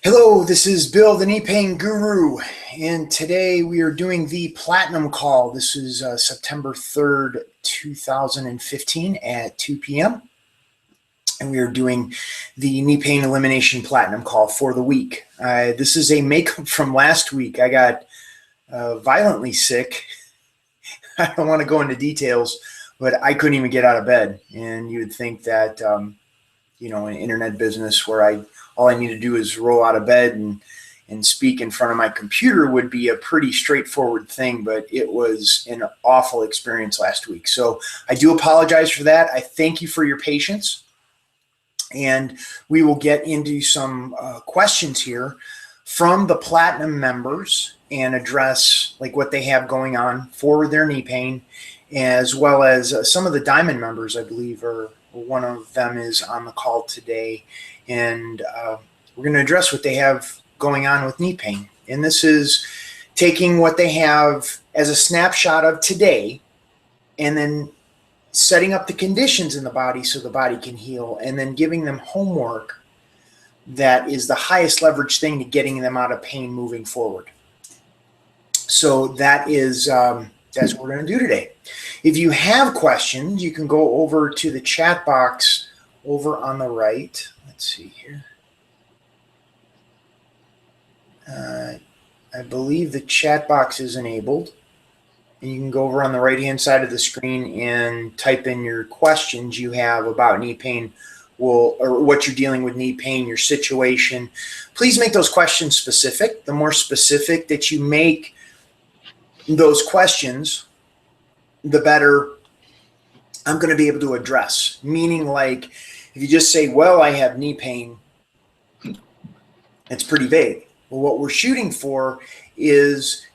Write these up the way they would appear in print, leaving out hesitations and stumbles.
Hello, this is Bill, the Knee Pain Guru, and today we are doing the Platinum Call. This is September 3rd, 2015 at 2 p.m., and we are doing the Knee Pain Elimination Platinum Call for the week. This is a makeup from last week. I got violently sick. I don't want to go into details, but I couldn't even get out of bed, and you would think that, an internet business where all I need to do is roll out of bed and speak in front of my computer would be a pretty straightforward thing, but it was an awful experience last week. So I do apologize for that. I thank you for your patience, and we will get into some questions here from the Platinum members and address like what they have going on for their knee pain, as well as some of the Diamond members, I believe, or one of them is on the call today. And we're going to address what they have going on with knee pain. And this is taking what they have as a snapshot of today and then setting up the conditions in the body so the body can heal, and then giving them homework that is the highest leverage thing to getting them out of pain moving forward. So that's what we're going to do today. If you have questions, you can go over to the chat box over on the right. Let's see here. I believe the chat box is enabled, and you can go over on the right-hand side of the screen and type in your questions you have about knee pain, or what you're dealing with knee pain, your situation. Please make those questions specific. The more specific that you make those questions, the better I'm going to be able to address. Meaning, like, if you just say, well, I have knee pain, it's pretty vague. Well, what we're shooting for is,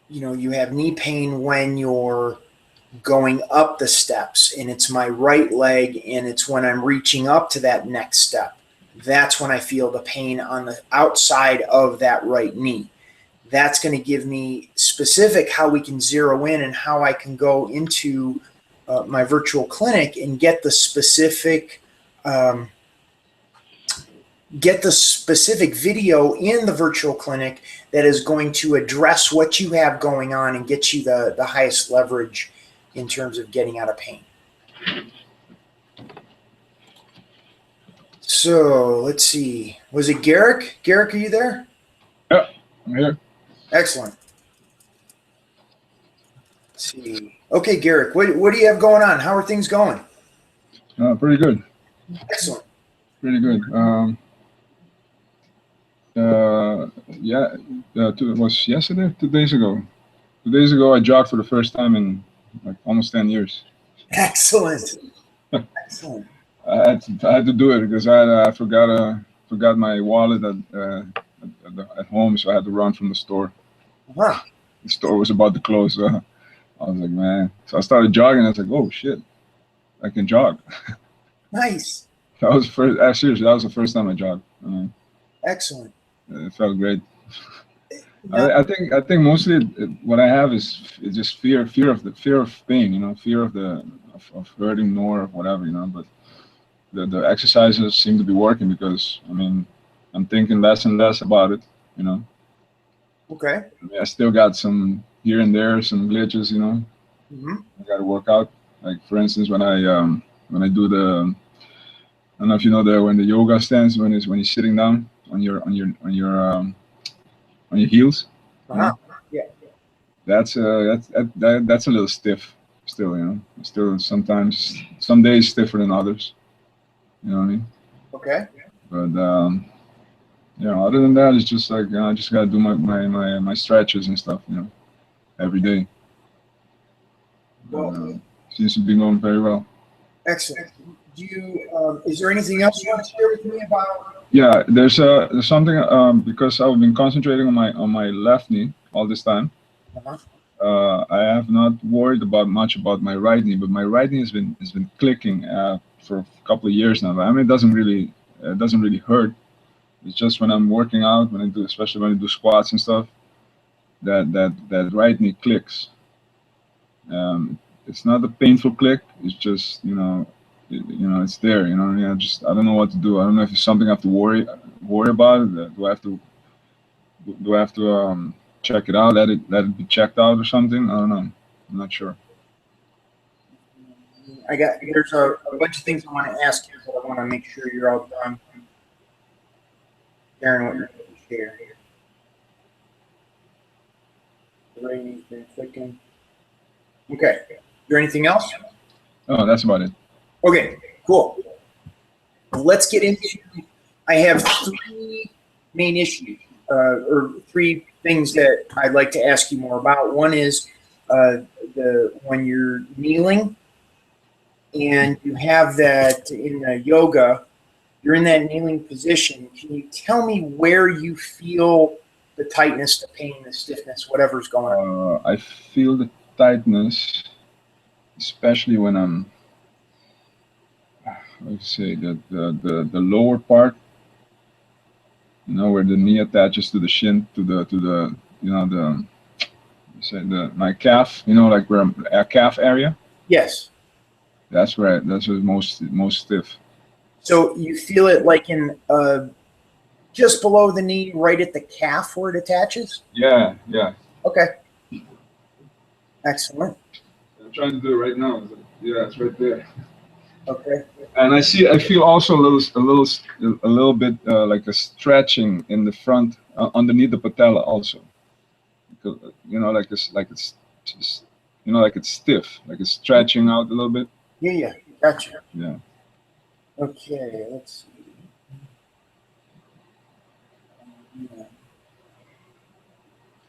you have knee pain when you're going up the steps, and it's my right leg, and it's when I'm reaching up to that next step. That's when I feel the pain on the outside of that right knee. That's going to give me specific how we can zero in and how I can go into my virtual clinic and get the specific video in the virtual clinic that is going to address what you have going on and get you the highest leverage in terms of getting out of pain. So let's see. Was it Garrick? Garrick, are you there? Yeah, I'm here. Excellent. Let's see. Okay, Garrick, what do you have going on? How are things going? Pretty good. Excellent. Pretty good. It was yesterday, 2 days ago. 2 days ago, I jogged for the first time in like almost 10 years. Excellent. Excellent. I had to do it because I forgot my wallet at home, so I had to run from the store. Huh. The store was about to close. So I was like, man. So I started jogging. I was like, oh shit, I can jog. Nice. That was first. Seriously, that was the first time I jogged. Excellent. It felt great. Now, I think mostly what I have is just fear of pain. Fear of hurting more or whatever. But the exercises seem to be working because I mean I'm thinking less and less about it. You know, okay. I mean, I still got some here and there some glitches. Hmm. I got to work out. Like for instance, when I do the I don't know if you know when the yoga stance when you're sitting down on your heels. You Uh-huh. know, Yeah. that's a little stiff still. Still sometimes some days stiffer than others. You know what I mean? Okay. But other than that, it's just like I just gotta do my stretches and stuff. Every day. Well, And, seems to be going very well. excellent. Do you? Is there anything else you want to share with me about? Yeah, there's something because I've been concentrating on my left knee all this time. Uh-huh. I have not worried much about my right knee, but my right knee has been clicking for a couple of years now. I mean, it doesn't really hurt. It's just when I'm working out, especially when I do squats and stuff, that right knee clicks. It's not a painful click. It's just it's there. I don't know what to do. I don't know if it's something I have to worry about. Do I have to check it out? Let it be checked out or something? I don't know. I'm not sure. There's a bunch of things I want to ask you, but I want to make sure you're all done sharing what you're going to share. The ratings been clicking. Okay. Is there anything else? Oh, that's about it. Okay. Cool. Let's get into. I have three main issues, or three things that I'd like to ask you more about. One is the when you're kneeling and you have that in yoga, you're in that kneeling position. Can you tell me where you feel the tightness, the pain, the stiffness, whatever's going on? I feel the tightness, especially when I'm, let's say, the lower part, where the knee attaches to the shin, to the, the, say my calf, like where a calf area. Yes. That's where most stiff. So you feel it like in just below the knee, right at the calf where it attaches? Yeah, yeah. Okay. Excellent. I'm trying to do it right now. Yeah, it's right there. Okay. And I feel also a little bit like a stretching in the front, underneath the patella also. Because, just, like it's stiff, like it's stretching out a little bit. Yeah, yeah. Gotcha. Yeah. Okay, let's see. Yeah.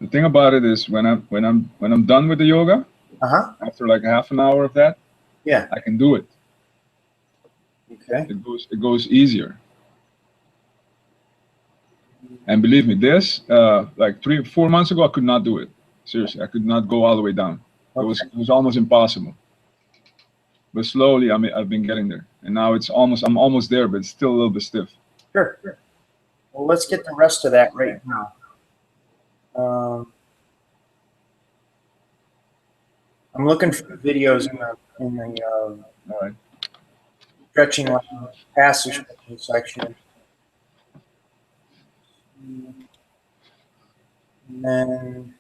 The thing about it is when I'm done with the yoga, Uh-huh. after like half an hour of that, Yeah. I can do it. Okay. It goes easier. And believe me, this like 4 months ago, I could not do it. Seriously, I could not go all the way down. Okay. It was almost impossible. But slowly, I've been getting there, and now I'm almost there, but it's still a little bit stiff. Sure. Well, let's get the rest of that right now. I'm looking for videos in the All right. stretching passive stretching section. And then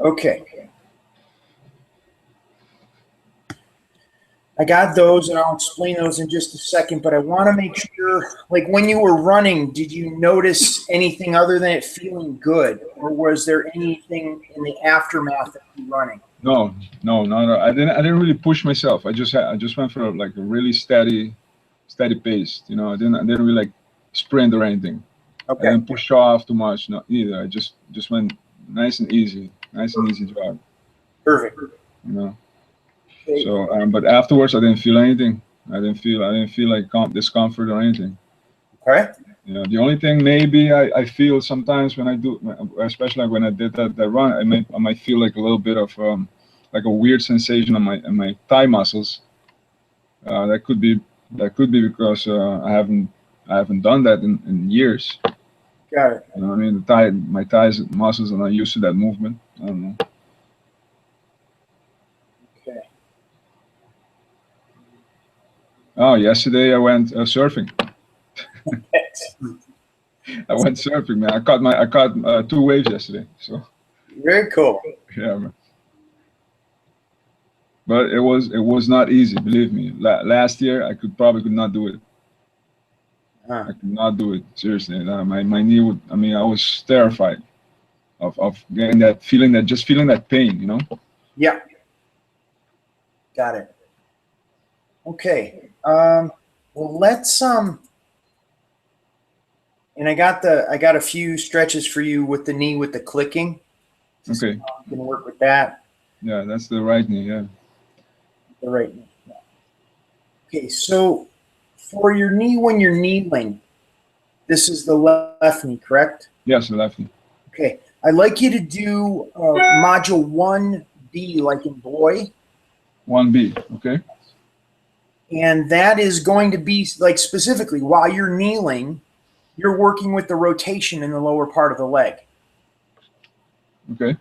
okay. I got those, and I'll explain those in just a second, but I want to make sure, like when you were running, did you notice anything other than it feeling good? Or was there anything in the aftermath of you running? No, I didn't really push myself. I just went for like a really steady pace. I didn't really like sprint or anything. I Okay. didn't push off too much. No, either. I just went nice and easy. nice and easy job. Perfect. You know. Okay. So, but afterwards, I didn't feel anything. I didn't feel like discomfort or anything. Okay. You know, the only thing maybe I feel sometimes when I do, especially like when I did that run, I might feel like a little bit of like a weird sensation on my thigh muscles. That could be because I haven't done that in years. Got it. You know what I mean? My thighs muscles are not used to that movement. I don't know. Okay. Oh, yesterday I went surfing. I went surfing, man. I caught 2 waves yesterday. So Very cool. yeah, man. But it was not easy, believe me. Last year I could not do it. I could not do it seriously. My knee would. I mean, I was terrified of getting that feeling, that pain. You know. Yeah. Got it. Okay. Well, let's and I got a few stretches for you with the knee with the clicking. Okay. You can work with that. Yeah, that's the right knee. Yeah. The right knee. Yeah. Okay. So for your knee when you're kneeling, this is the left knee, correct? Yes, the left knee. Okay. I'd like you to do module 1B, like in boy. 1B. Okay. And that is going to be like specifically while you're kneeling, you're working with the rotation in the lower part of the leg. Okay.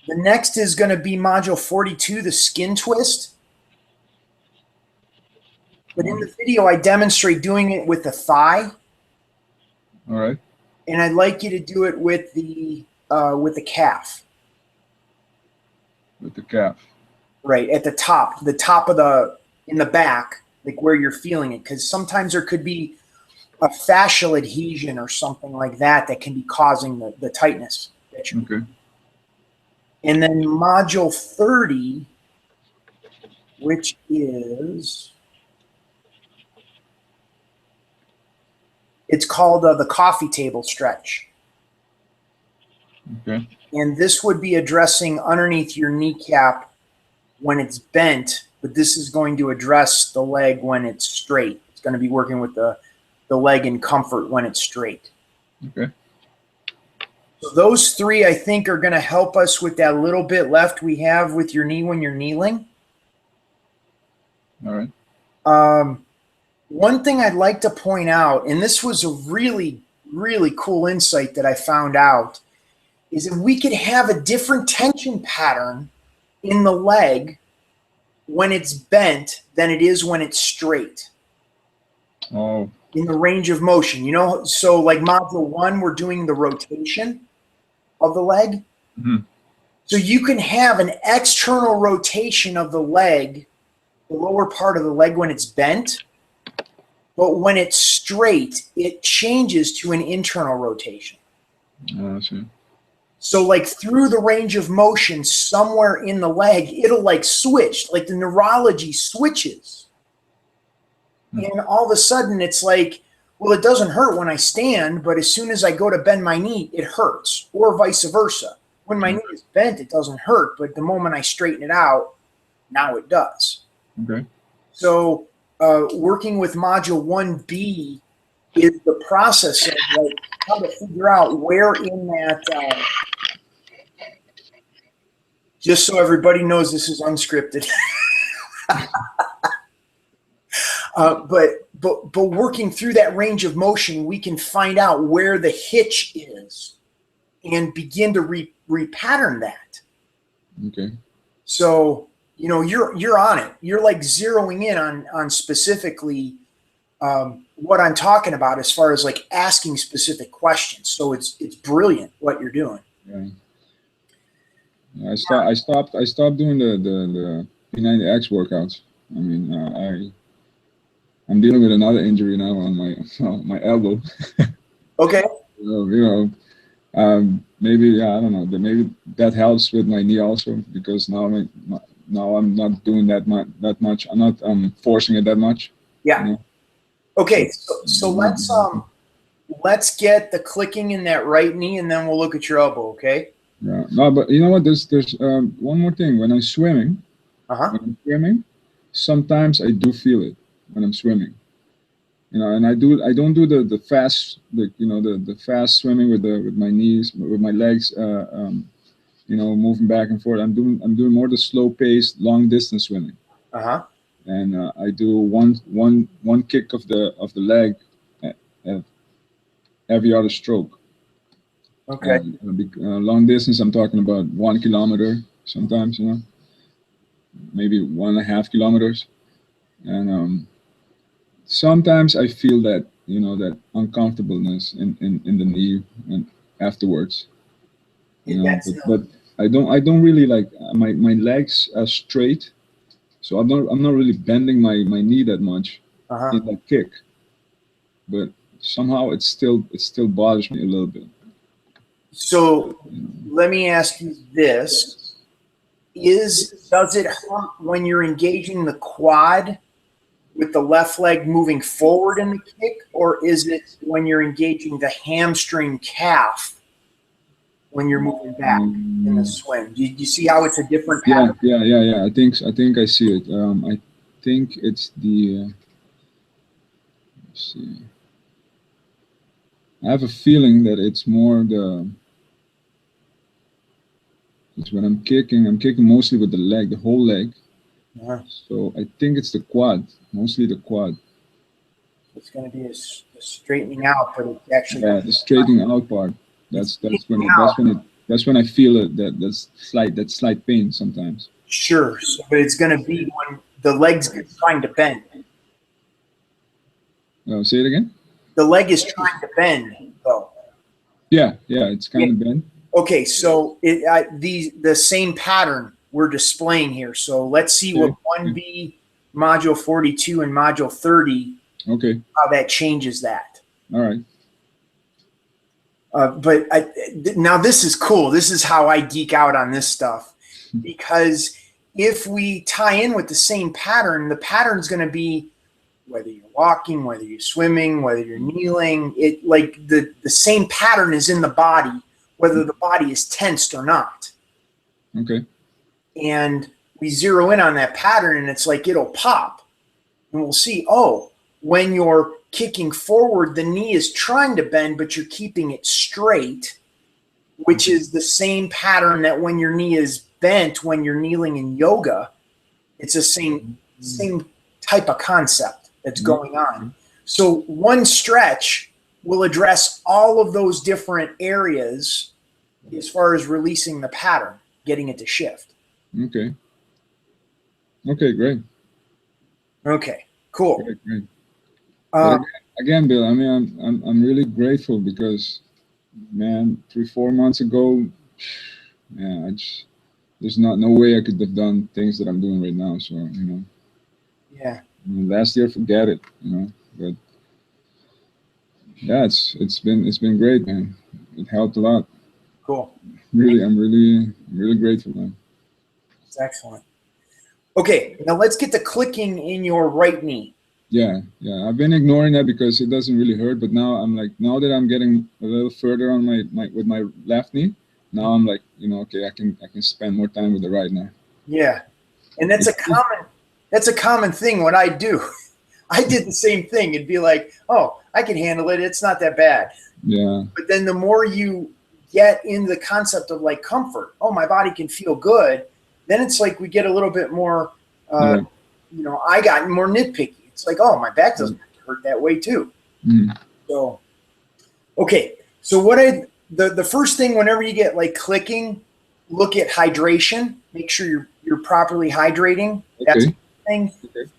The next is going to be module 42, the skin twist. But in the video, I demonstrate doing it with the thigh. All right. And I'd like you to do it with the calf. With the calf. Right, at the top of in the back, like where you're feeling it. Because sometimes there could be a fascial adhesion or something like that can be causing the tightness. Okay. And then module 30, which is, it's called the coffee table stretch. Okay. And this would be addressing underneath your kneecap when it's bent, but this is going to address the leg when it's straight. It's going to be working with the leg in comfort when it's straight. Okay. So those three, I think, are going to help us with that little bit left we have with your knee when you're kneeling. All right. One thing I'd like to point out, and this was a really, really cool insight that I found out, is that we could have a different tension pattern in the leg when it's bent than it is when it's straight. Oh. In the range of motion, so like module 1, we're doing the rotation of the leg. Mm-hmm. So you can have an external rotation of the leg, the lower part of the leg when it's bent, but when it's straight, it changes to an internal rotation. Oh, I see. So like through the range of motion, somewhere in the leg, it'll like switch, like the neurology switches. And all of a sudden it's like, well, it doesn't hurt when I stand, but as soon as I go to bend my knee, it hurts, or vice versa. When my knee is bent, it doesn't hurt, but the moment I straighten it out, now it does. Okay. So working with module 1B is the process of like how to figure out where in that, just so everybody knows this is unscripted. But working through that range of motion, we can find out where the hitch is and begin to repattern that. Okay. So, you're on it. You're like zeroing in on specifically what I'm talking about as far as like asking specific questions. So it's brilliant what you're doing. Yeah. I stopped doing the P90X workouts. I mean, I'm dealing with another injury now on my elbow. Okay. Maybe I don't know. Maybe that helps with my knee also, because now I'm not doing that much. I'm not forcing it that much. Yeah. Okay. So let's get the clicking in that right knee, and then we'll look at your elbow. Okay. Yeah. No, but you know what? There's one more thing. Uh-huh. When I'm swimming, sometimes I do feel it when I'm swimming. And I don't do the fast, the fast swimming with my knees, with my legs, moving back and forth. I'm doing more the slow paced, long distance swimming. Uh-huh. And I do one kick of the leg at, at every other stroke. Okay. Long distance, I'm talking about 1 kilometer sometimes, maybe 1.5 kilometers. And sometimes I feel that uncomfortableness in the knee and afterwards, That's but I don't really like my legs are straight, so I'm not really bending my knee that much uh-huh. in that kick, but somehow it still bothers me a little bit. So You know. let me ask you this. Does it hurt when you're engaging the quad with the left leg moving forward in the kick, or is it when you're engaging the hamstring calf when you're moving back in the Um, swim? Do you see how it's a different yeah, pattern? yeah, yeah, yeah. I think I see it. I think it's the. Let's see. I have a feeling that it's more the. It's when I'm kicking mostly with the leg, the whole leg. Uh-huh. So I think it's the quad, mostly the quad. It's going to be a straightening out, but it's actually Yeah, the straightening out part. it's That's that's when kicking it, that's out. when it that's when I feel it. That slight pain sometimes. Sure. So, but it's going to be when the leg's trying to bend. Say it again. The leg is trying to bend, though. Yeah, yeah, it's Yeah. kind of bent. Okay, so the same pattern we're displaying here. So let's see what Okay, 1B module 42 and module 30, okay, how that changes that. all right. But now this is cool. This is how I geek out on this stuff, because if we tie in with the same pattern, the pattern's going to be whether you're walking, whether you're swimming, whether you're kneeling. It like the same pattern is in the body, whether the body is tensed or not. Okay, And we zero in on that pattern, and it's like it'll pop, and we'll see, oh, when you're kicking forward, the knee is trying to bend, but you're keeping it straight, which is the same pattern that when your knee is bent when you're kneeling in yoga. It's the same type of concept that's going on. So one stretch will address all of those different areas as far as releasing the pattern, getting it to shift. okay, okay. Great, Okay, cool. great, great. But Uh, again, Bill, I mean, I'm really grateful because, man, 3 4 months ago, man, there's not no way I could have done things that I'm doing right now. So yeah, last year, forget it. But yeah, it's been great, man. It helped a lot. cool. Really, I'm really grateful, man. It's excellent. Okay, now let's get to clicking in your right knee. Yeah, yeah. I've been ignoring that because it doesn't really hurt, but now I'm like, now that I'm getting a little further on my with my left knee, now I'm like, okay, I can spend more time with the right now. Yeah, and that's a common thing. What I do, I did the same thing. It'd be like, oh, I can handle it. It's not that bad. Yeah, But then the more you get into the concept of like comfort, oh, my body can feel good. Then it's like we get a little bit more, yeah. I got more nitpicky. It's like, oh, my back doesn't hurt that way too. Mm. So, okay. So the first thing whenever you get like clicking, look at hydration. Make sure you're properly hydrating. That's a Okay. good thing. Okay.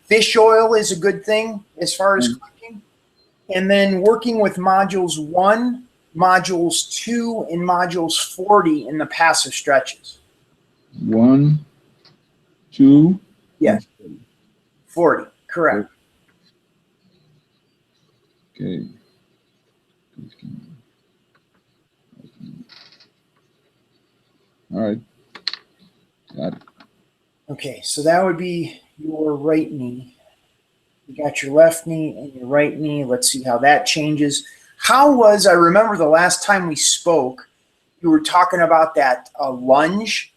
Fish oil is a good thing as far as Mm. clicking. And then working with modules 1, modules 2, and modules 40 in the passive stretches. 1, 2, Yeah, and 40. Correct. okay. All right. Got it. Okay, so that would be your right knee. You got your left knee and your right knee. Let's see how that changes. I remember the last time we spoke, you were talking about that lunge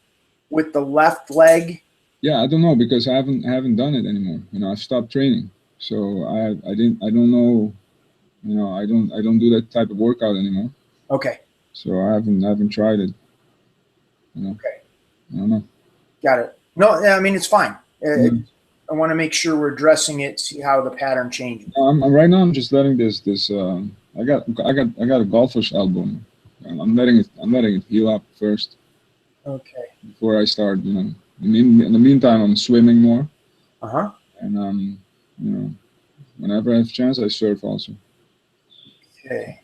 with the left leg. Yeah, I don't know because I haven't done it anymore. You know, I've stopped training, so I don't know. You know, I don't do that type of workout anymore. Okay. So I haven't tried it. You know. Okay. I don't know. Got it. No, I mean it's fine. Yeah. I want to make sure we're addressing it, see how the pattern changes. Right now I'm just letting this. I got a golfer's elbow. And I'm letting it heal up first Okay. before I start. You know, in the meantime I'm swimming more. Uh-huh. And you know, whenever I have a chance I surf also. Okay.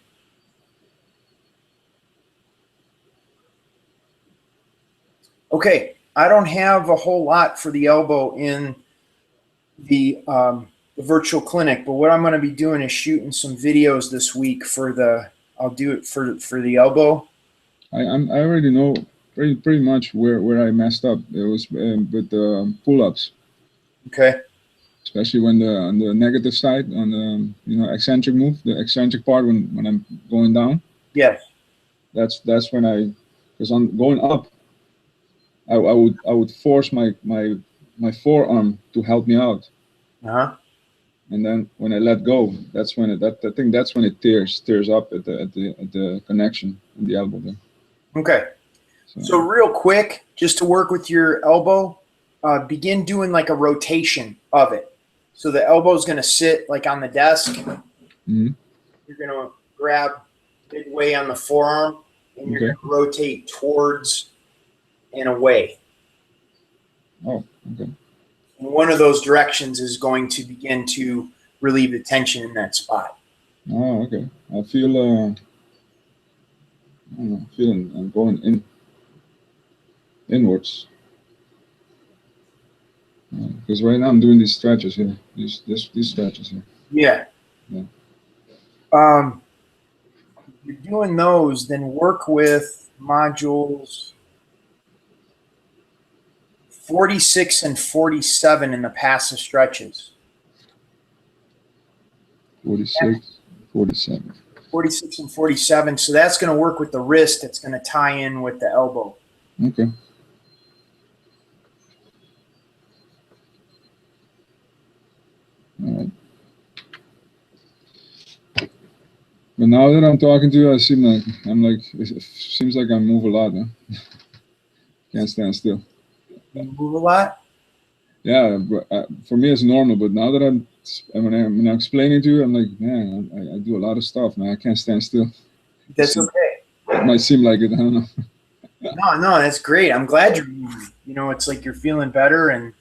Okay. I don't have a whole lot for the elbow in the virtual clinic, but what I'm going to be doing is shooting some videos this week for the. I'll do it for the elbow. I already know pretty much where I messed up. It was with the pull-ups. Okay. Especially when on the negative side, on the eccentric move, the eccentric part when I'm going down. Yes. That's when because on going up, I would force my forearm to help me out. Uh-huh. And then when I let go, that's when I think that's when it tears up at the connection in the elbow there. Okay. So real quick, just to work with your elbow, begin doing like a rotation of it. So the elbow is going to sit like on the desk. Mm-hmm. You're going to grab midway on the forearm, and you're going to rotate towards and away. Oh, okay. And one of those directions is going to begin to relieve the tension in that spot. Oh, okay. I feel I'm going inwards. Because right now I'm doing these stretches here, these stretches here. Yeah. Yeah. If you're doing those, then work with modules 46 and 47 in the passive stretches. 46, 47. 46 and 47. So that's going to work with the wrist. It's going to tie in with the elbow. Okay. All right. But now that I'm talking to you, it seems like I move a lot. Huh? Can't stand still. You move a lot? Yeah, but for me it's normal. But now that when I'm explaining to you, I'm like, man, I do a lot of stuff, man. I can't stand still. That's okay. It might seem like it. I don't know. No, that's great. I'm glad you're moving. You know, it's like you're feeling better, and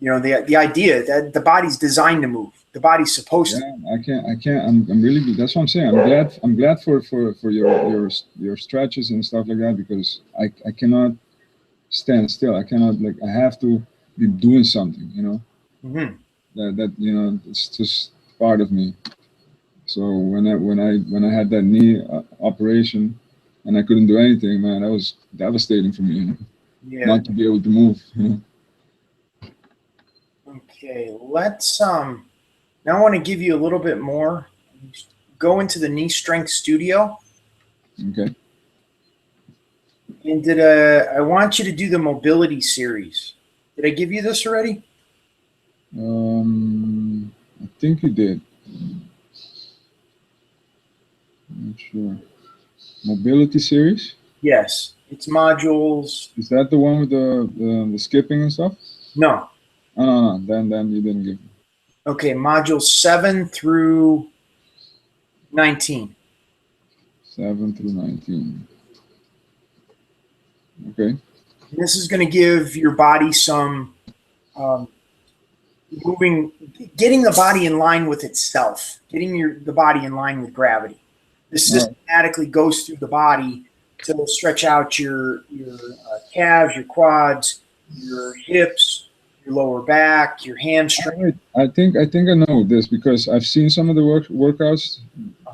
you know the idea that the body's designed to move. The body's supposed to. Yeah, I can't. I'm really. That's what I'm saying. I'm glad for your stretches and stuff like that because I cannot stand still. I cannot I have to be doing something. You know. Mm-hmm. That it's just part of me. So when I had that knee operation and I couldn't do anything, man, that was devastating for me. You know? Yeah. Not to be able to move. You know? Okay, let's now I want to give you a little bit more. Go into the Knee Strength Studio. Okay. And I want you to do the mobility series. Did I give you this already? I think you did. I'm not sure. Mobility series? Yes. It's modules. Is that the one with the skipping and stuff? No. Oh, no. Then you didn't give me. Okay, modules 7 through 19. 7 through 19. Okay. And this is going to give your body some getting the body in line with itself, getting the body in line with gravity. This systematically goes through the body to stretch out your calves, your quads, your hips, your lower back, your hamstring. I think I know this because I've seen some of the workouts.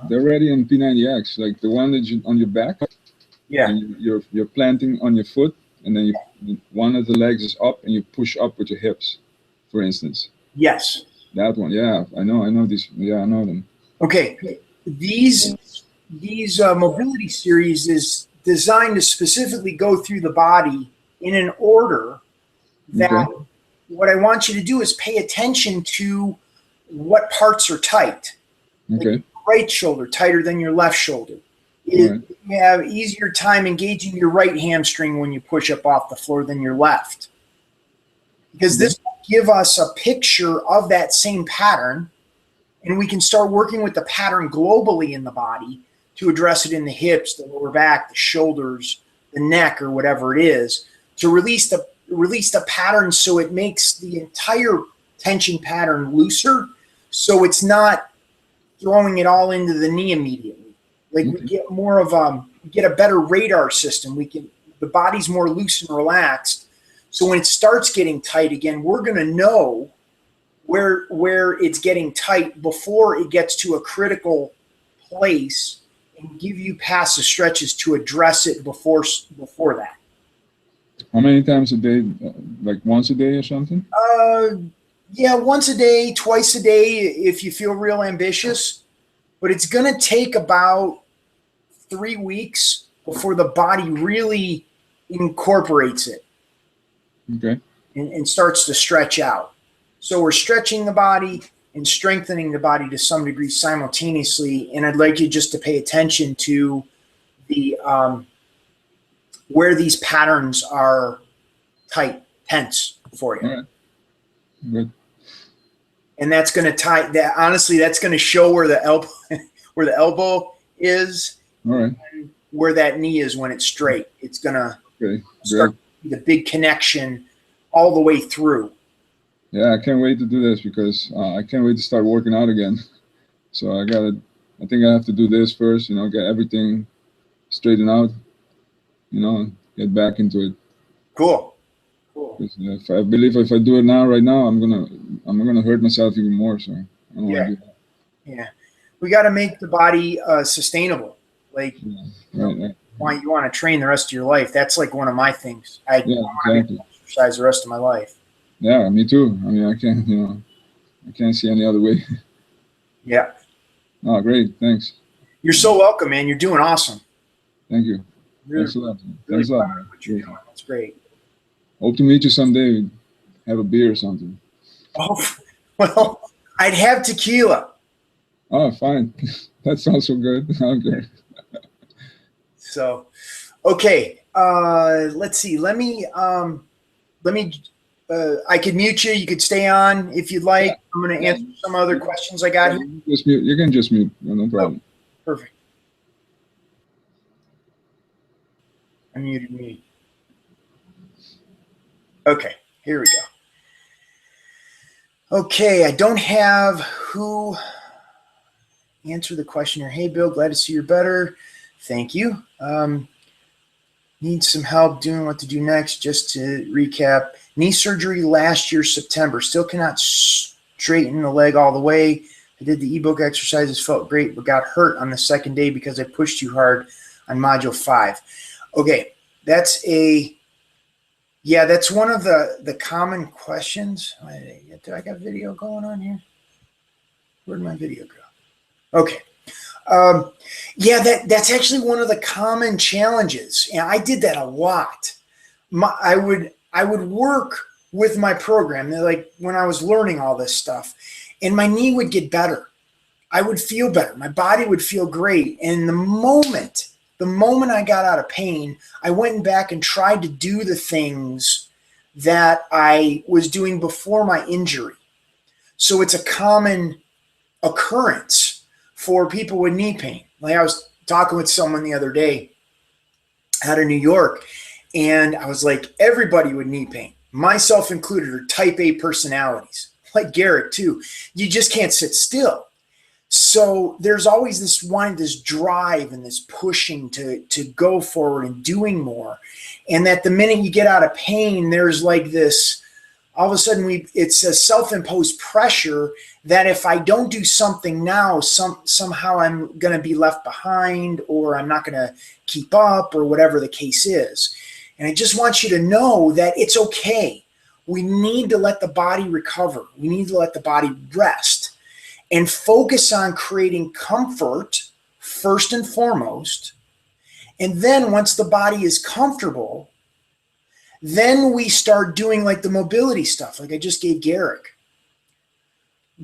They're already in P90X, like the one that you on your back. Yeah. And you're planting on your foot, and then one of the legs is up, and you push up with your hips, for instance. Yes. That one, yeah, I know these. Yeah, I know them. Okay, these mobility series is designed to specifically go through the body in an order that Okay. what I want you to do is pay attention to what parts are tight. Like Okay. right shoulder tighter than your left shoulder. All right. You have easier time engaging your right hamstring when you push up off the floor than your left. Because Okay. this will give us a picture of that same pattern, and we can start working with the pattern globally in the body to address it in the hips, the lower back, the shoulders, the neck, or whatever it is, to release the pattern so it makes the entire tension pattern looser, so it's not throwing it all into the knee immediately. Like we get more of get a better radar system. The body's more loose and relaxed. So when it starts getting tight again, we're going to know where it's getting tight before it gets to a critical place, and give you passive stretches to address it before that. How many times a day? Like once a day or something? Yeah, once a day, twice a day if you feel real ambitious. But it's going to take about 3 weeks before the body really incorporates it. Okay. And starts to stretch out. So we're stretching the body and strengthening the body to some degree simultaneously. And I'd like you just to pay attention to the where these patterns are tight, tense for you. All right. Good. And that's going to tie that. Honestly, that's going to show where the elbow is, All right. and where that knee is when it's straight. It's going to start the big connection all the way through. Yeah, I can't wait to do this because I can't wait to start working out again. So I think I have to do this first, get everything straightened out, get back into it. Cool. I believe if I do it right now, I'm gonna hurt myself even more. So I don't want to do that. Yeah, we got to make the body sustainable. Like, Right. you want to train the rest of your life. That's like one of my things. I want to exercise the rest of my life. Yeah, me too. I mean, I can't see any other way. Yeah. Oh, great. Thanks. You're so welcome, man. You're doing awesome. Thank you. Thanks a lot. Really Thanks a lot. what you're doing. That's great. Hope to meet you someday. Have a beer or something. Oh, well, I'd have tequila. Oh, fine. That sounds so good. Okay. So, okay. Let's see. Let me. I could mute you. You could stay on if you'd like. Yeah. I'm going to answer some other questions I got here. You can just mute. No problem. Oh, perfect. I muted me. Okay, here we go. Okay, I don't have who answer the question here. Hey, Bill, glad to see you're better. Thank you. Need some help doing what to do next. Just to recap, knee surgery last year, September. Still cannot straighten the leg all the way. I did the ebook exercises, felt great, but got hurt on the second day because I pushed too hard on module 5. Okay, that's one of the common questions. Do I got video going on here? Where'd my video go? Okay. That's actually one of the common challenges. And I did that a lot. I would work with my program, like when I was learning all this stuff, and my knee would get better. I would feel better. My body would feel great. And the moment I got out of pain, I went back and tried to do the things that I was doing before my injury. So it's a common occurrence for people with knee pain. Like I was talking with someone the other day out of New York, and I was like, everybody with knee pain, myself included, are type A personalities, like Garrett too. You just can't sit still. So there's always this drive and this pushing to go forward and doing more. And that the minute you get out of pain, there's like this, all of a sudden it's a self-imposed pressure that if I don't do something now, somehow I'm going to be left behind, or I'm not going to keep up, or whatever the case is. And I just want you to know that it's okay. We need to let the body recover. We need to let the body rest and focus on creating comfort first and foremost, And then once the body is comfortable, then we start doing like the mobility stuff, like I just gave Garrick.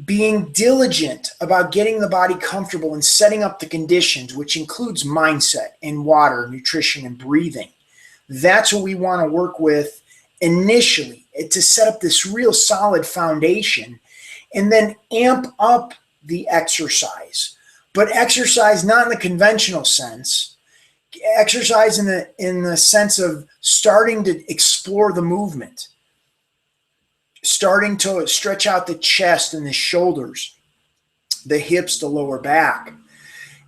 Being diligent about getting the body comfortable and setting up the conditions, which includes mindset and water, nutrition, and breathing. That's what we want to work with initially to set up this real solid foundation, and then amp up the exercise. But exercise not in the conventional sense, exercise in the sense of starting to explore the movement, starting to stretch out the chest and the shoulders, the hips, the lower back,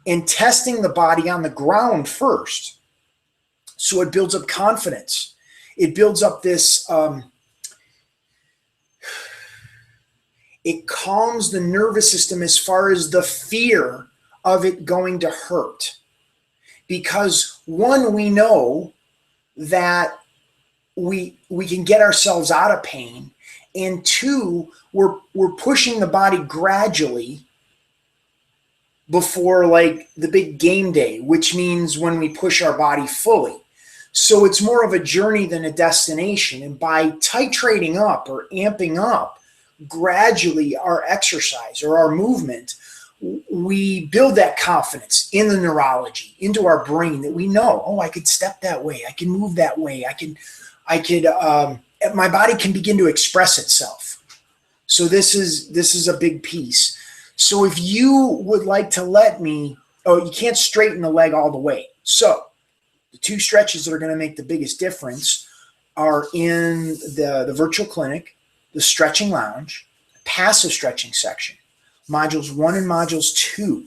and testing the body on the ground first. So it builds up confidence. It builds up this, it calms the nervous system as far as the fear of it going to hurt. Because one, we know that we can get ourselves out of pain. And two, we're pushing the body gradually before like the big game day, which means when we push our body fully. So it's more of a journey than a destination. And by titrating up or amping up gradually our exercise or our movement, we build that confidence in the neurology, into our brain, that we know, oh, I could step that way, I can move that way, my body can begin to express itself. So this is a big piece. So if you would like to let me, you can't straighten the leg all the way. So the two stretches that are going to make the biggest difference are in the virtual clinic, the stretching lounge, passive stretching section. Modules 1 and modules 2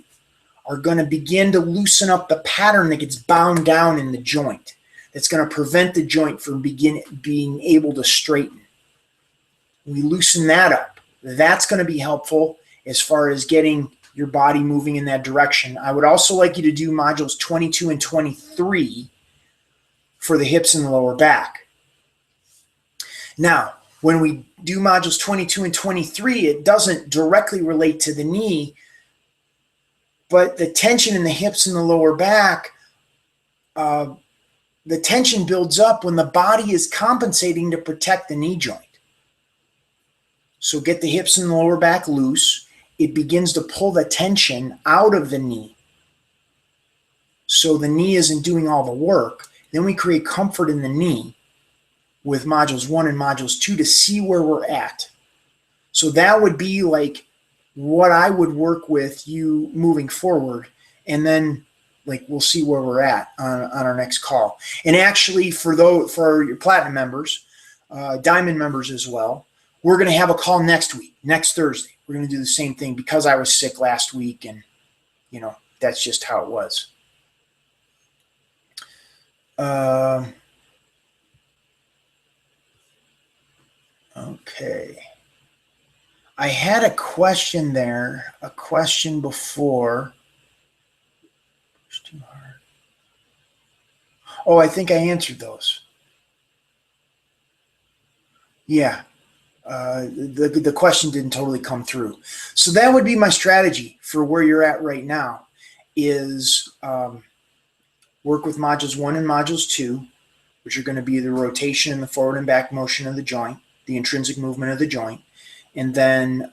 are going to begin to loosen up the pattern that gets bound down in the joint. That's going to prevent the joint from being able to straighten. We loosen that up. That's going to be helpful as far as getting your body moving in that direction. I would also like you to do modules 22 and 23 for the hips and the lower back. Now, when we do modules 22 and 23, it doesn't directly relate to the knee, but the tension in the hips and the lower back, the tension builds up when the body is compensating to protect the knee joint. So get the hips and the lower back loose. It begins to pull the tension out of the knee. So the knee isn't doing all the work. Then we create comfort in the knee with modules 1 and modules 2 to see where we're at. So that would be like what I would work with you moving forward. And then like we'll see where we're at on our next call. And actually for your platinum members, diamond members as well, we're going to have a call next week, next Thursday. We're going to do the same thing because I was sick last week, and that's just how it was. Okay. I had a question there, a question before. It's too hard. Oh, I think I answered those. Yeah. The question didn't totally come through. So that would be my strategy for where you're at right now is work with modules 1 and modules 2, which are going to be the rotation and the forward and back motion of the joint, the intrinsic movement of the joint, and then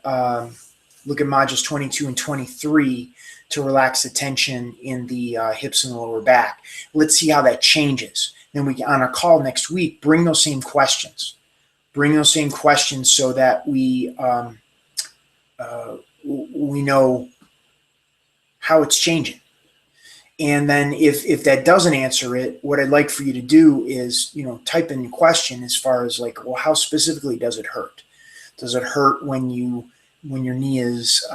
look at modules 22 and 23 to relax the tension in the hips and the lower back. Let's see how that changes. Then we, on our call next week, bring those same questions. Bring those same questions so that we know how it's changing. And then if that doesn't answer it, what I'd like for you to do is, type in the question as far as like, well, how specifically does it hurt? Does it hurt when your knee is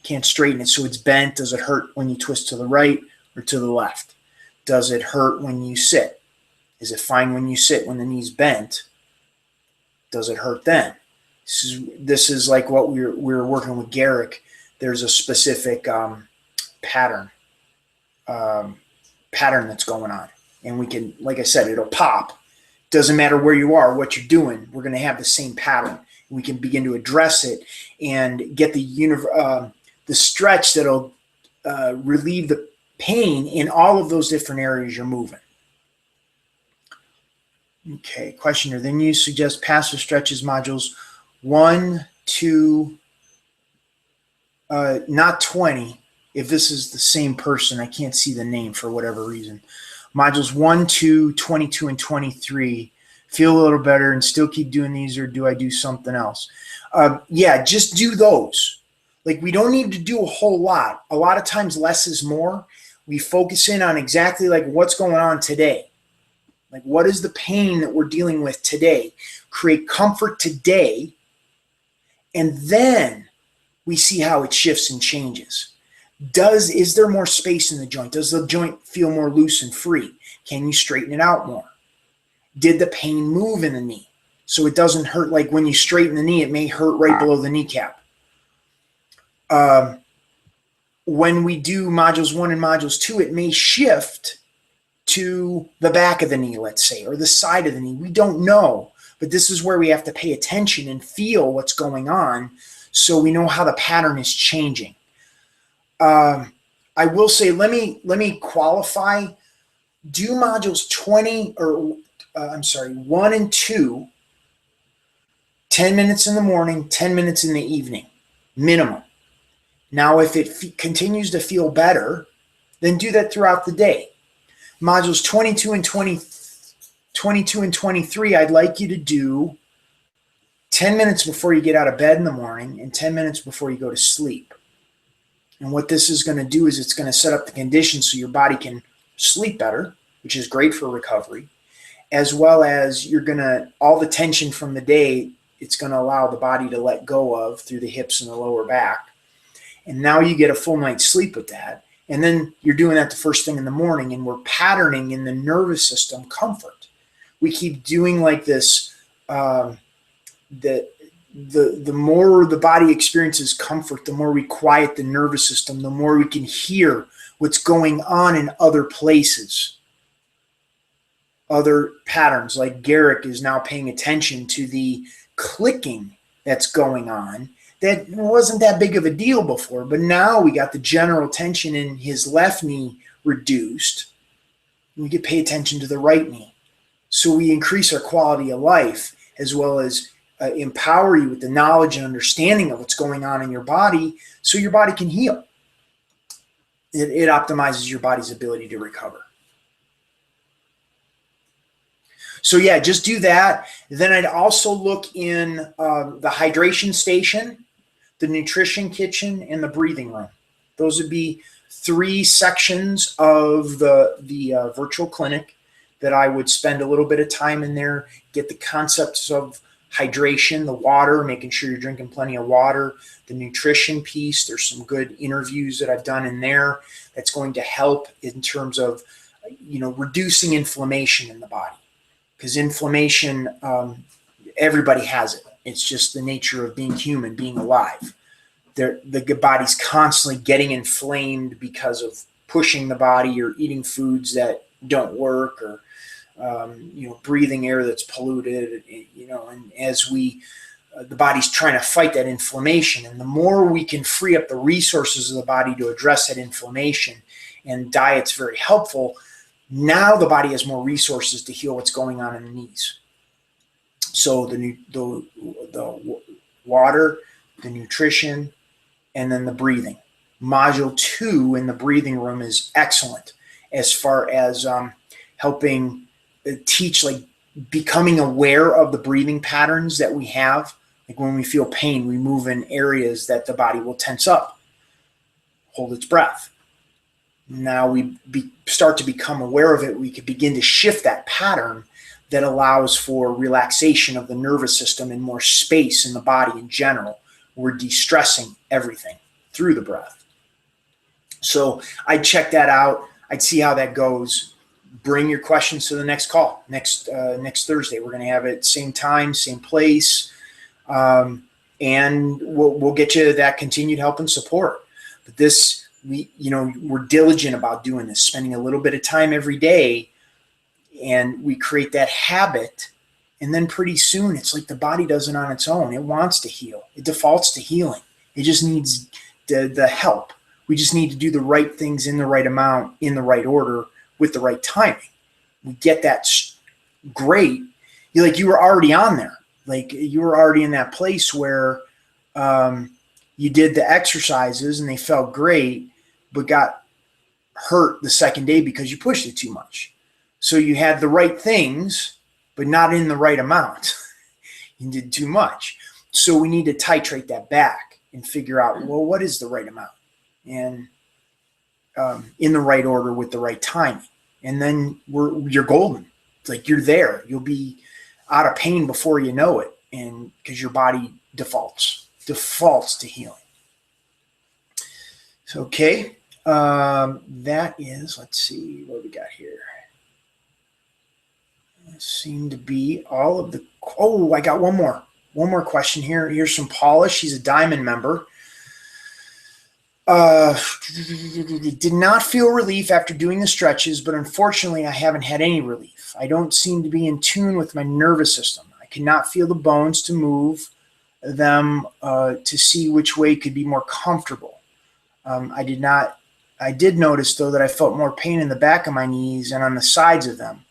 can't straighten it so it's bent? Does it hurt when you twist to the right or to the left? Does it hurt when you sit? Is it fine when you sit when the knee's bent? Does it hurt then? This is like what we're working with Garrick. There's a specific pattern that's going on, and we can, like I said, it'll pop. Doesn't matter where you are, what you're doing, we're going to have the same pattern. We can begin to address it and get the stretch that'll relieve pain in all of those different areas you're moving. Okay, questioner. Then you suggest passive stretches modules 1, 2, not 20. If this is the same person, I can't see the name for whatever reason. Modules 1, 2, 22, and 23. Feel a little better and still keep doing these, or do I do something else? Yeah, just do those. Like, we don't need to do a whole lot. A lot of times less is more. We focus in on exactly like what's going on today. Like, what is the pain that we're dealing with today? Create comfort today, and then we see how it shifts and changes. Is there more space in the joint? Does the joint feel more loose and free? Can you straighten it out more? Did the pain move in the knee? So it doesn't hurt. Like when you straighten the knee, it may hurt right below the kneecap. When we do modules 1 and modules 2, it may shift to the back of the knee, let's say, or the side of the knee. We don't know, but this is where we have to pay attention and feel what's going on so we know how the pattern is changing. I will say, let me qualify. Do modules 1 and 2, 10 minutes in the morning, 10 minutes in the evening, minimum. Now, if it continues to feel better, then do that throughout the day. Modules 22 and 23, I'd like you to do 10 minutes before you get out of bed in the morning and 10 minutes before you go to sleep. And what this is going to do is it's going to set up the conditions so your body can sleep better, which is great for recovery, as well as you're going to, all the tension from the day, it's going to allow the body to let go of through the hips and the lower back. And now you get a full night's sleep with that. And then you're doing that the first thing in the morning, and we're patterning in the nervous system comfort. We keep doing like this, the more the body experiences comfort, the more we quiet the nervous system, the more we can hear what's going on in other places, other patterns. Like Garrick is now paying attention to the clicking that's going on. That wasn't that big of a deal before, but now we got the general tension in his left knee reduced. We can pay attention to the right knee. So we increase our quality of life, as well as empower you with the knowledge and understanding of what's going on in your body so your body can heal. It optimizes your body's ability to recover. So yeah, just do that. Then I'd also look in the hydration station, the nutrition kitchen, and the breathing room. Those would be 3 sections of the virtual clinic that I would spend a little bit of time in there, get the concepts of hydration, the water, making sure you're drinking plenty of water, the nutrition piece. There's some good interviews that I've done in there that's going to help in terms of, reducing inflammation in the body. Because inflammation, everybody has it. It's just the nature of being human, being alive. The body's constantly getting inflamed because of pushing the body or eating foods that don't work, or breathing air that's polluted. And as the body's trying to fight that inflammation, and the more we can free up the resources of the body to address that inflammation, and diet's very helpful. Now the body has more resources to heal what's going on in the knees. So the water, the nutrition, and then the breathing. Module 2 in the breathing room is excellent as far as helping teach, like becoming aware of the breathing patterns that we have. Like when we feel pain, we move in areas that the body will tense up, hold its breath. Now we start to become aware of it. We can begin to shift that pattern that allows for relaxation of the nervous system and more space in the body in general. We're de-stressing everything through the breath. So I'd check that out. I'd see how that goes. Bring your questions to the next call, next Thursday. We're going to have it same time, same place, and we'll get you that continued help and support. But this, we're diligent about doing this, spending a little bit of time every day, and we create that habit. And then pretty soon, it's like the body does it on its own. It wants to heal. It defaults to healing. It just needs the help. We just need to do the right things in the right amount, in the right order, with the right timing. We get that great. You were already on there. Like you were already in that place where you did the exercises and they felt great, but got hurt the second day because you pushed it too much. So you had the right things, but not in the right amount. You did too much. So we need to titrate that back and figure out, well, what is the right amount? And in the right order with the right timing. And then you're golden. It's like you're there. You'll be out of pain before you know it. And because your body defaults to healing. So, okay. That is, let's see what we got here. It seemed to be all of the, I got one more question here. Here's from Paula. She's a Diamond member. Did not feel relief after doing the stretches, but unfortunately I haven't had any relief. I don't seem to be in tune with my nervous system. I cannot feel the bones to move them to see which way could be more comfortable. I did notice though that I felt more pain in the back of my knees and on the sides of them.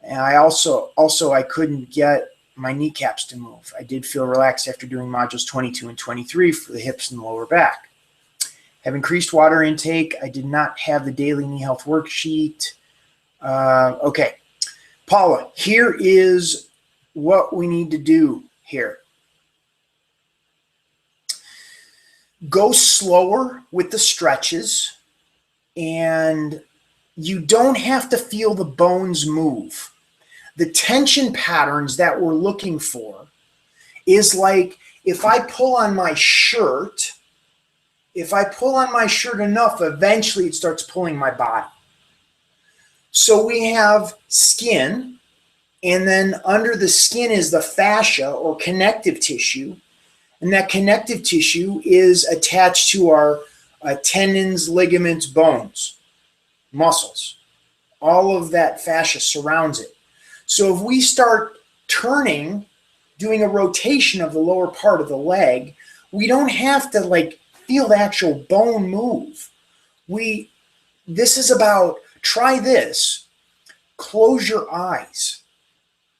And I also I couldn't get my kneecaps to move. I did feel relaxed after doing modules 22 and 23 for the hips and the lower back. Have increased water intake. I did not have the daily knee health worksheet. Okay, Paula, here is what we need to do here. Go slower with the stretches, and you don't have to feel the bones move. The tension patterns that we're looking for is like if I pull on my shirt, enough, eventually it starts pulling my body. So we have skin, and then under the skin is the fascia or connective tissue. And that connective tissue is attached to our tendons, ligaments, bones, muscles. All of that fascia surrounds it. So if we start turning, doing a rotation of the lower part of the leg, we don't have to feel the actual bone move. This is about, try this. Close your eyes.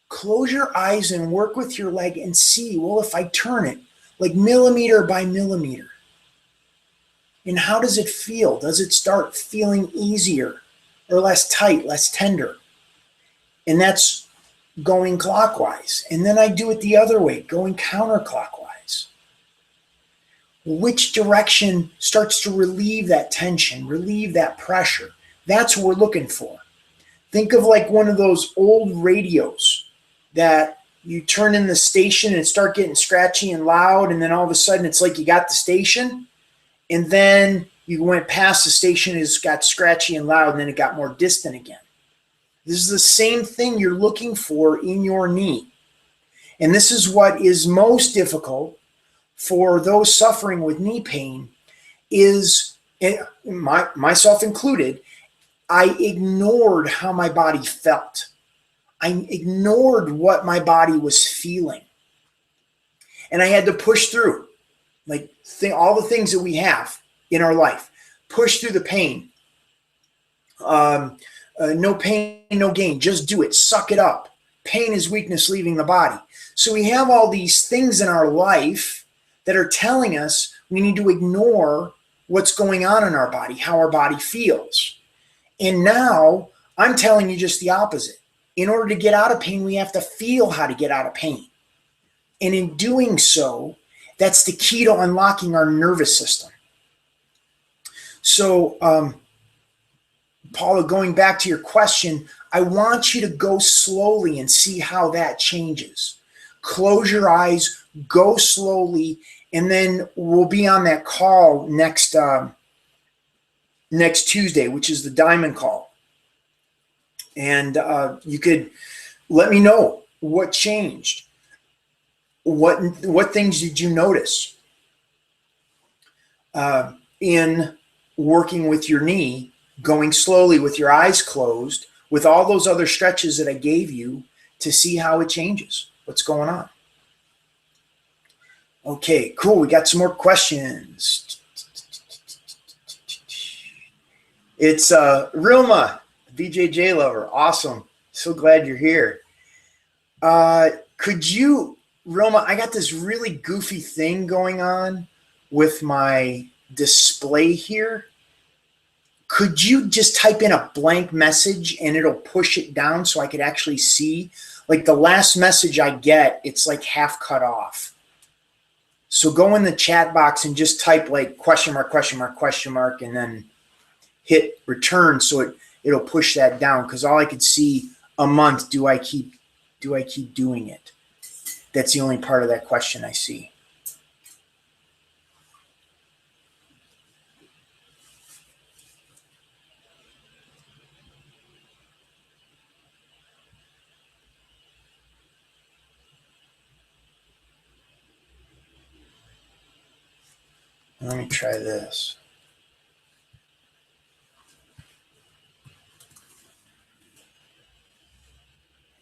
Close your eyes and work with your leg and see, well, if I turn it like millimeter by millimeter, and how does it feel? Does it start feeling easier or less tight, less tender? And that's going clockwise. And then I do it the other way, going counterclockwise. Which direction starts to relieve that tension, relieve that pressure? That's what we're looking for. Think of like one of those old radios that you turn in the station and start getting scratchy and loud, and then all of a sudden it's like you got the station, and then you went past the station, it's got scratchy and loud, and then it got more distant again. This is the same thing you're looking for in your knee. And this is what is most difficult for those suffering with knee pain is, myself included, I ignored how my body felt. I ignored what my body was feeling. And I had to push through, all the things that we have in our life. Push through the pain. No pain, no gain. Just do it. Suck it up. Pain is weakness leaving the body. So we have all these things in our life that are telling us we need to ignore what's going on in our body, how our body feels. And now I'm telling you just the opposite. In order to get out of pain, we have to feel how to get out of pain. And in doing so, that's the key to unlocking our nervous system. So, Paula, going back to your question, I want you to go slowly and see how that changes. Close your eyes, go slowly, and then we'll be on that call next Tuesday, which is the Diamond Call. And you could let me know what changed. What things did you notice in working with your knee, going slowly with your eyes closed, with all those other stretches that I gave you to see how it changes, what's going on. Okay, cool. We got some more questions. It's Rilma, BJJ lover. Awesome. So glad you're here. Could you, Rilma, I got this really goofy thing going on with my display here. Could you just type in a blank message and it'll push it down so I could actually see? Like the last message I get, it's like half cut off. So go in the chat box and just type like question mark, question mark, question mark, and then hit return so it'll push that down, because all I could see a month, do I keep doing it? That's the only part of that question I see. Let me try this.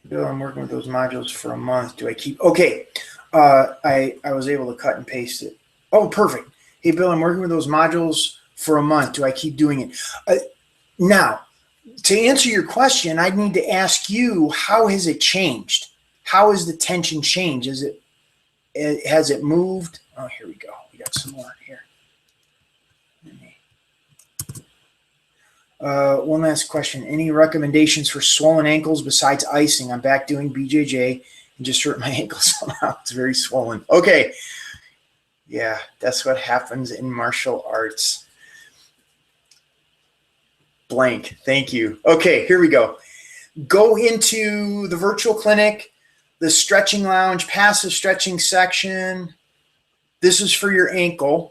Bill, I'm working with those modules for a month. Do I keep? Okay. I was able to cut and paste it. Oh, perfect. Hey, Bill, I'm working with those modules for a month. Do I keep doing it? Now, to answer your question, I need to ask you, how has it changed? How has the tension changed? Has it moved? Oh, here we go. We got some more here. One last question. Any recommendations for swollen ankles besides icing? I'm back doing BJJ and just hurt my ankle somehow. It's very swollen. Okay. Yeah, that's what happens in martial arts. Blank. Thank you. Okay, here we go. Go into the virtual clinic, the stretching lounge, passive stretching section. This is for your ankle.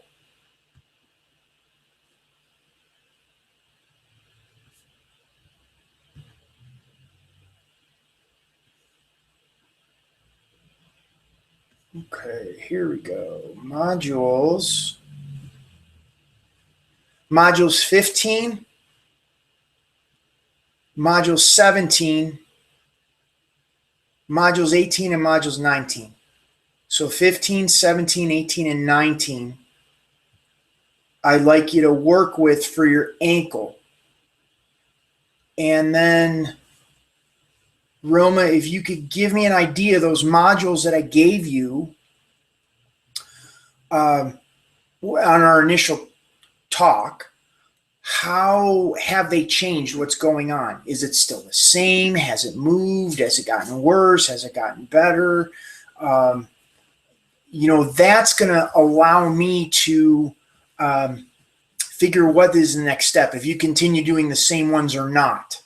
Okay, here we go. Modules. Modules 15, Modules 17, Modules 18, and Modules 19. So 15, 17, 18, and 19, I'd like you to work with for your ankle. And then, Roma, if you could give me an idea of those modules that I gave you on our initial talk, how have they changed? What's going on? Is it still the same? Has it moved? Has it gotten worse? Has it gotten better? That's going to allow me to figure what is the next step, if you continue doing the same ones or not.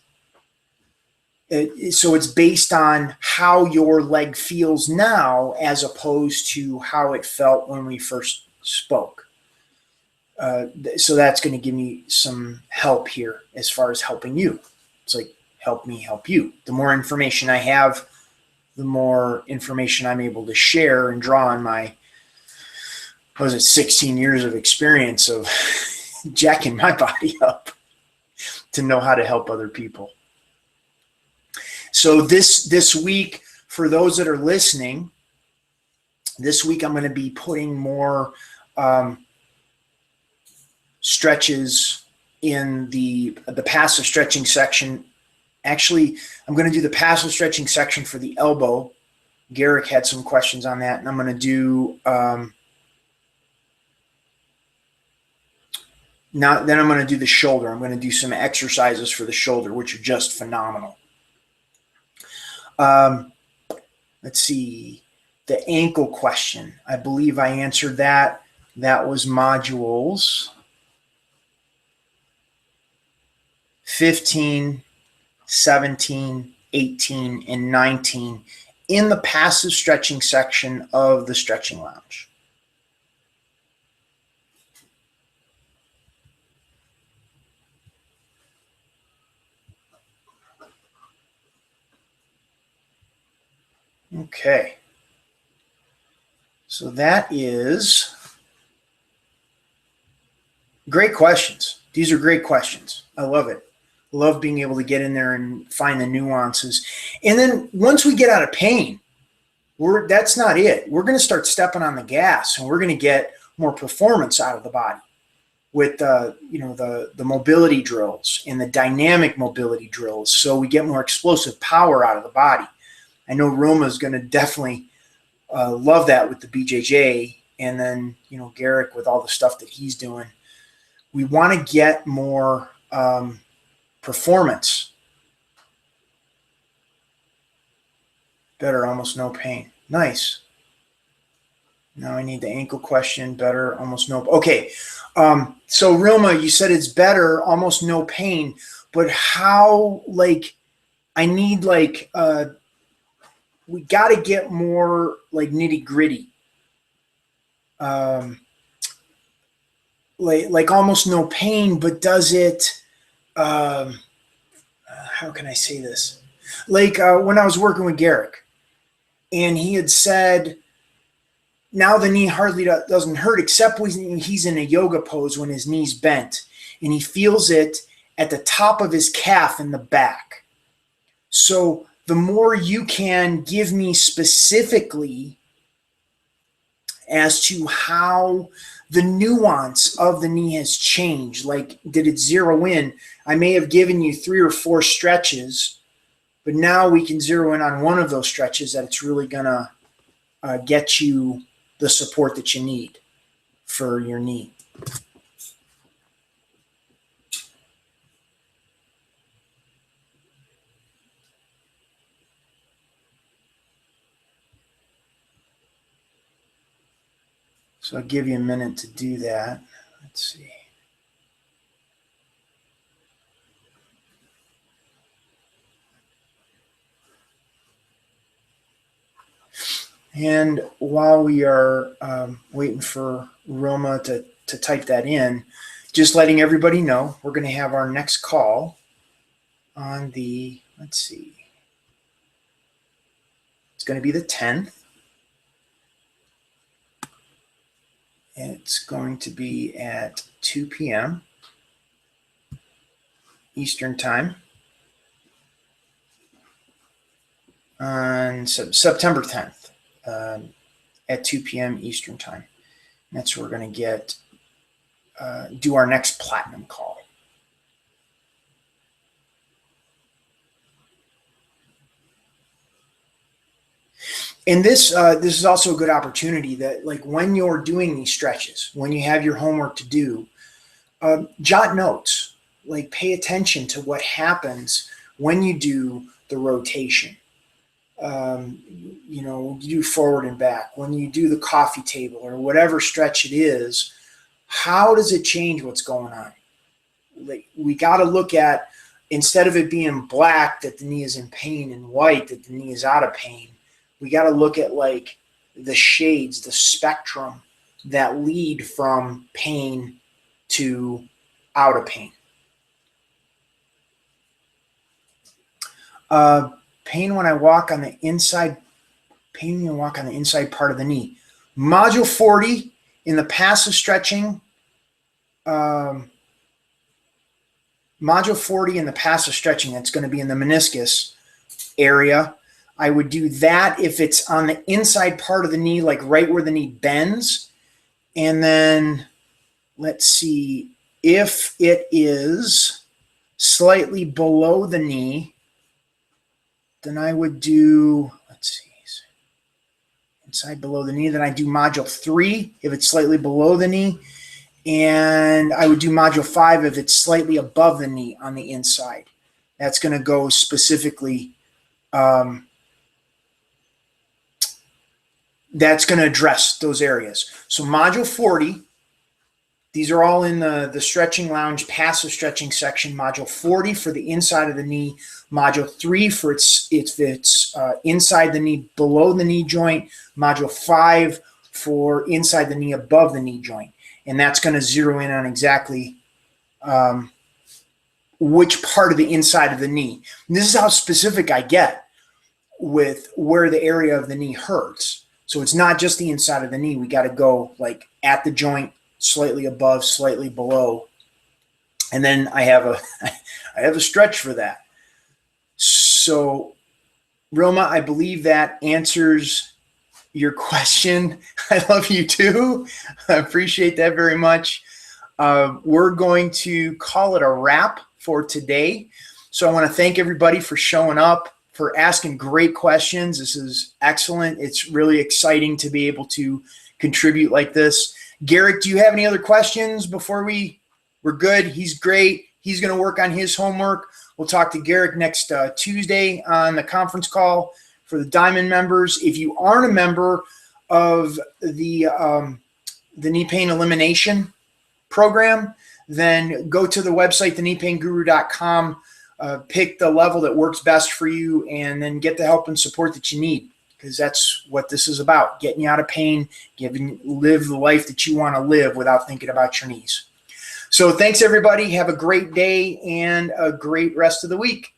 So it's based on how your leg feels now as opposed to how it felt when we first spoke. So that's going to give me some help here as far as helping you. It's like, help me help you. The more information I have, the more information I'm able to share and draw on my, 16 years of experience of jacking my body up to know how to help other people. So this week, for those that are listening, this week I'm going to be putting more stretches in the passive stretching section. Actually, I'm going to do the passive stretching section for the elbow. Garrick had some questions on that, and I'm going to do then I'm going to do the shoulder. I'm going to do some exercises for the shoulder, which are just phenomenal. Let's see, the ankle question. I believe I answered that. That was modules 15, 17, 18, and 19 in the passive stretching section of the stretching lounge. Okay. So that is great questions. These are great questions. I love it. Love being able to get in there and find the nuances. And then once we get out of pain, that's not it. We're going to start stepping on the gas, and we're going to get more performance out of the body. with the mobility drills and the dynamic mobility drills, so we get more explosive power out of the body. I know Roma is going to definitely love that with the BJJ, and then Garrick with all the stuff that he's doing. We want to get more performance. Better, almost no pain. Nice. Now I need the ankle question. Better, almost no. Okay. So Rilma, you said it's better, almost no pain, but how, I need we got to get more nitty gritty. Like almost no pain, but does it, how can I say this? When I was working with Garrick, and he had said, now the knee hardly doesn't hurt, except when he's in a yoga pose when his knee's bent, and he feels it at the top of his calf in the back. So the more you can give me specifically as to how the nuance of the knee has changed, did it zero in? I may have given you 3 or 4 stretches, but now we can zero in on one of those stretches that it's really going to get you the support that you need for your knee. So I'll give you a minute to do that. Let's see. And while we are waiting for Roma to type that in, just letting everybody know, we're going to have our next call on the, let's see, it's going to be the 10th. It's going to be at 2 p.m. Eastern Time on September 10th at 2 p.m. Eastern Time. And that's where we're going to do our next platinum call. And this is also a good opportunity that, when you're doing these stretches, when you have your homework to do, jot notes. Pay attention to what happens when you do the rotation. You do forward and back. When you do the coffee table or whatever stretch it is, how does it change what's going on? We got to look at, instead of it being black that the knee is in pain and white that the knee is out of pain, we got to look at the shades, the spectrum that lead from pain to out of pain. Pain when I walk on the inside, pain when you walk on the inside part of the knee. Module 40 in the passive stretching. Module 40 in the passive stretching, that's going to be in the meniscus area. I would do that if it's on the inside part of the knee, right where the knee bends. And then let's see, if it is slightly below the knee, then I would do, let's see, inside below the knee. Then I do module 3 if it's slightly below the knee. And I would do module 5 if it's slightly above the knee on the inside. That's going to go specifically, that's going to address those areas. So module 40, these are all in the stretching lounge passive stretching section. Module 40 for the inside of the knee. Module 3 for it's inside the knee, below the knee joint. Module 5 for inside the knee, above the knee joint. And that's going to zero in on exactly which part of the inside of the knee. And this is how specific I get with where the area of the knee hurts. So it's not just the inside of the knee. We got to go at the joint, slightly above, slightly below. And then I have a stretch for that. So Roma, I believe that answers your question. I love you too. I appreciate that very much. we're going to call it a wrap for today. So I want to thank everybody for showing up, for asking great questions. This is excellent. It's really exciting to be able to contribute like this. Garrett, do you have any other questions before we're good? He's great. He's going to work on his homework. We'll talk to Garrett next Tuesday on the conference call for the Diamond members. If you aren't a member of the knee pain elimination program, then go to the website, thekneepainguru.com, pick the level that works best for you, and then get the help and support that you need, because that's what this is about, getting you out of pain, live the life that you want to live without thinking about your knees. So thanks, everybody. Have a great day and a great rest of the week.